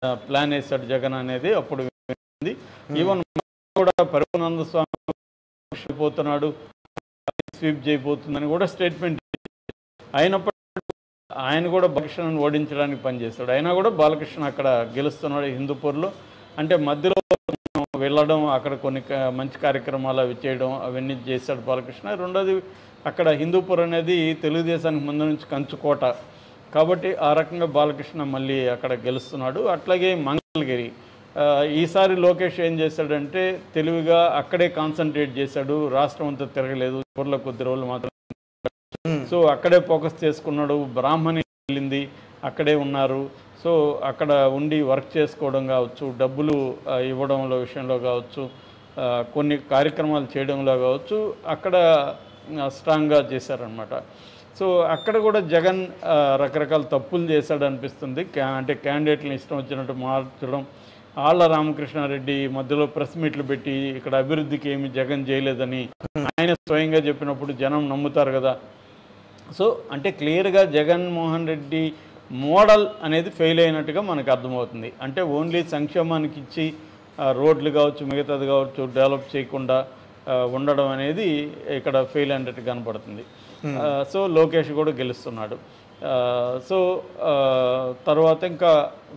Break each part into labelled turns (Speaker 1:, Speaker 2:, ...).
Speaker 1: Plan వేసాడు జగన్ అనేది అప్పుడు ఈవెన్ కూడా పరిపూర్ణానంద స్వామి పోతున్నాడు, స్వీప్ చేయబోతుందని కూడా స్టేట్మెంట్ అయినప్పటికీ ఆయన కూడా బాలకృష్ణను ఓడించడానికి పనిచేస్తాడు. అయినా కూడా బాలకృష్ణ అక్కడ గెలుస్తున్నాడు హిందూపూర్లో. అంటే మధ్యలో వెళ్ళడం, అక్కడ కొన్ని మంచి కార్యక్రమాలు అవి చేయడం అవన్నీ చేశాడు బాలకృష్ణ. రెండోది అక్కడ హిందూపూర్ అనేది తెలుగుదేశానికి ముందు నుంచి కంచుకోట కాబట్టి ఆ రకంగా బాలకృష్ణ మళ్ళీ అక్కడ గెలుస్తున్నాడు. అట్లాగే మంగళగిరి ఈసారి లోకేష్ ఏం చేశాడంటే తెలివిగా అక్కడే కాన్సన్ట్రేట్ చేశాడు, రాష్ట్రం అంతా తిరగలేదు, ఊర్లో కొద్ది రోజులు మాత్రం. సో అక్కడే ఫోకస్ చేసుకున్నాడు. బ్రాహ్మణి వెళ్ళింది, అక్కడే ఉన్నారు. సో అక్కడ ఉండి వర్క్ చేసుకోవడం కావచ్చు, డబ్బులు ఇవ్వడంలో విషయంలో కావచ్చు, కొన్ని కార్యక్రమాలు చేయడంలో కావచ్చు, అక్కడ స్ట్రాంగ్గా చేశారనమాట. సో అక్కడ కూడా జగన్ రకరకాల తప్పులు చేశాడు అనిపిస్తుంది. అంటే క్యాండిడేట్లను ఇష్టం వచ్చినట్టు మార్చడం, ఆళ్ల రామకృష్ణారెడ్డి మధ్యలో ప్రెస్ మీట్లు పెట్టి ఇక్కడ అభివృద్ధికి ఏమి జగన్ చేయలేదని ఆయన స్వయంగా చెప్పినప్పుడు జనం నమ్ముతారు కదా. సో అంటే క్లియర్గా జగన్మోహన్ రెడ్డి మోడల్ అనేది ఫెయిల్ అయినట్టుగా మనకు అర్థమవుతుంది. అంటే ఓన్లీ సంక్షేమానికి ఇచ్చి రోడ్లు కావచ్చు, మిగతాది కావచ్చు డెవలప్ చేయకుండా ఉండడం అనేది ఇక్కడ ఫెయిల్ అయినట్టు కనపడుతుంది. సో లోకేష్ కూడా గెలుస్తున్నాడు. సో తర్వాత ఇంకా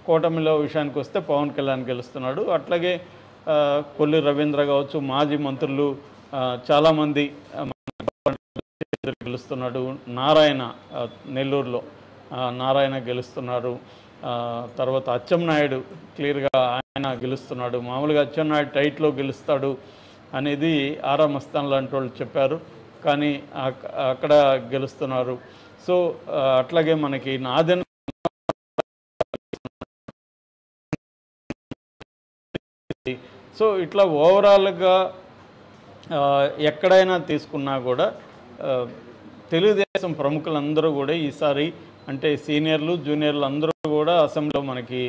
Speaker 1: కూటమిలో విషయానికి వస్తే పవన్ కళ్యాణ్ గెలుస్తున్నాడు. అట్లాగే కొల్లి రవీంద్ర కావచ్చు, మాజీ మంత్రులు చాలామంది గెలుస్తున్నాడు. నారాయణ నెల్లూరులో నారాయణ గెలుస్తున్నారు. తర్వాత అచ్చెన్నాయుడు క్లియర్గా ఆయన గెలుస్తున్నాడు. మామూలుగా అచ్చెన్నాయుడు టైట్లో గెలుస్తాడు అనేది ఆరా మస్తాన్ లాంటి వాళ్ళు చెప్పారు, కానీ అక్కడ గెలుస్తున్నారు. సో అట్లాగే మనకి నాదెన్ సో ఇట్లా ఓవరాల్గా ఎక్కడైనా తీసుకున్నా కూడా తెలుగుదేశం ప్రముఖులందరూ కూడా ఈసారి అంటే సీనియర్లు జూనియర్లు అందరూ కూడా అసెంబ్లీలో మనకి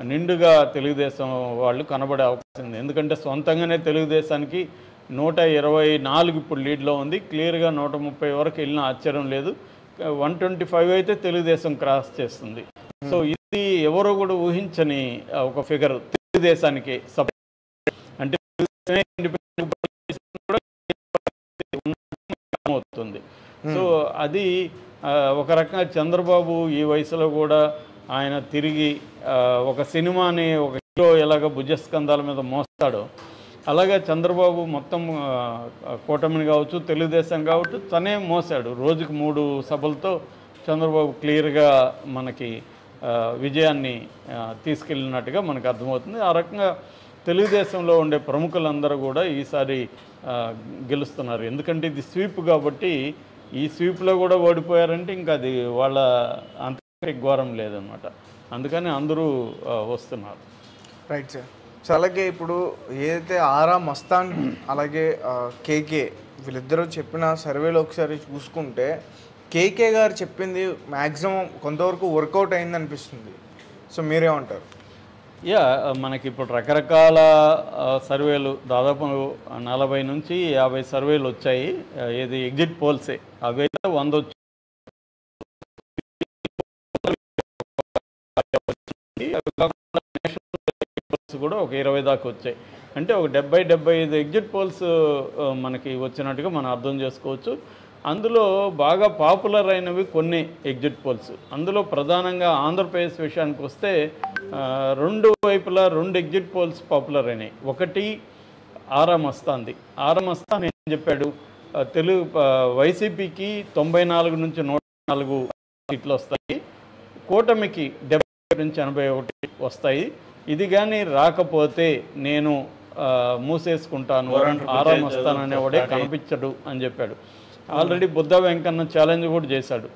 Speaker 1: నిండుగా తెలుగుదేశం వాళ్ళు కనబడే అవకాశం ఉంది. ఎందుకంటే సొంతంగానే తెలుగుదేశానికి 124 ఇప్పుడు లీడ్లో ఉంది. క్లియర్గా 130 వరకు వెళ్ళిన ఆశ్చర్యం లేదు. 125 అయితే తెలుగుదేశం క్రాస్ చేస్తుంది. సో ఇది ఎవరో కూడా ఊహించని ఒక ఫిగర్ తెలుగుదేశానికి అంటే అవుతుంది. సో అది ఒక రకంగా చంద్రబాబు ఈ వయసులో కూడా ఆయన తిరిగి ఒక సినిమాని ఒక హీరో ఎలాగ భుజస్కంధాల మీద మోస్తాడో అలాగే చంద్రబాబు మొత్తం కూటమిని కావచ్చు, తెలుగుదేశం కావచ్చు తనే మోసాడు. రోజుకు 3 సభలతో చంద్రబాబు క్లియర్గా మనకి విజయాన్ని తీసుకెళ్ళినట్టుగా మనకు అర్థమవుతుంది. ఆ రకంగా తెలుగుదేశంలో ఉండే ప్రముఖులందరూ కూడా ఈసారి గెలుస్తున్నారు. ఎందుకంటే ఇది స్వీప్ కాబట్టి ఈ స్వీప్లో కూడా ఓడిపోయారంటే ఇంకా అది వాళ్ళ అంతర్గత ఘోరం లేదనమాట. అందుకని అందరూ వస్తున్నారు.
Speaker 2: Right sir. సో అలాగే ఇప్పుడు ఏదైతే ఆరా మస్తాన్ అలాగే కేకే వీళ్ళిద్దరూ చెప్పిన సర్వేలో ఒకసారి చూసుకుంటే కేకే గారు చెప్పింది మ్యాక్సిమం కొంతవరకు వర్కౌట్ అయింది అనిపిస్తుంది. సో మీరేమంటారు?
Speaker 1: మనకి ఇప్పుడు రకరకాల సర్వేలు దాదాపు 40 నుంచి 50 సర్వేలు వచ్చాయి. ఏది ఎగ్జిట్ పోల్సే అవైతే 100 వచ్చి కూడా ఒక 20 దాకా వచ్చాయి. అంటే ఒక 70-75 ఎగ్జిట్ పోల్స్ మనకి వచ్చినట్టుగా మనం అర్థం చేసుకోవచ్చు. అందులో బాగా పాపులర్ అయినవి కొన్ని ఎగ్జిట్ పోల్స్. అందులో ప్రధానంగా ఆంధ్రప్రదేశ్ విషయానికి వస్తే 2 వైపులా 2 ఎగ్జిట్ పోల్స్ పాపులర్ అయినాయి. ఒకటి ఆరా మస్తాన్ది. ఆరా మస్తాన్ ఏం చెప్పాడు, వైసీపీకి 94 నుంచి 104 సీట్లు వస్తాయి, కూటమికి 70 నుంచి 81 వస్తాయి. ఇది కానీ రాకపోతే నేను మూసేసుకుంటాను, ఆరా మస్తాన్ అనేవాడే కనిపించడు అని చెప్పాడు. ఆల్రెడీ బుద్ధ వెంకన్న ఛాలెంజ్ కూడా చేశాడు.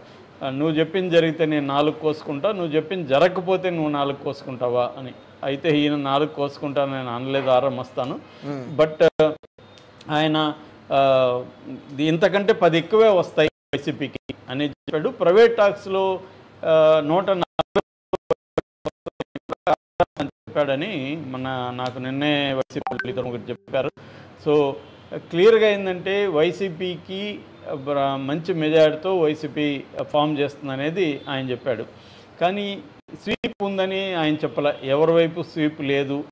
Speaker 1: నువ్వు చెప్పింది జరిగితే నేను 4 కోసుకుంటా, నువ్వు చెప్పింది జరగకపోతే నువ్వు 4 కోసుకుంటావా అని. అయితే ఈయన 4 కోసుకుంటాను నేను అనలేదు ఆరా మస్తాను. బట్ ఆయన ఇంతకంటే 10 ఎక్కువే వస్తాయి వైసీపీకి అని చెప్పాడు. ప్రైవేట్ టాక్స్లో 140 చెప్పాడని నాకు నిన్నే వైసీపీ చెప్పారు. సో క్లియర్గా ఏంటంటే వైసీపీకి మంచి మెజారిటీతో వైసీపీ ఫామ్ చేస్తుంది అనేది ఆయన చెప్పాడు. కానీ స్వీప్ ఉందని ఆయన చెప్పలే, ఎవరి వైపు స్వీప్ లేదు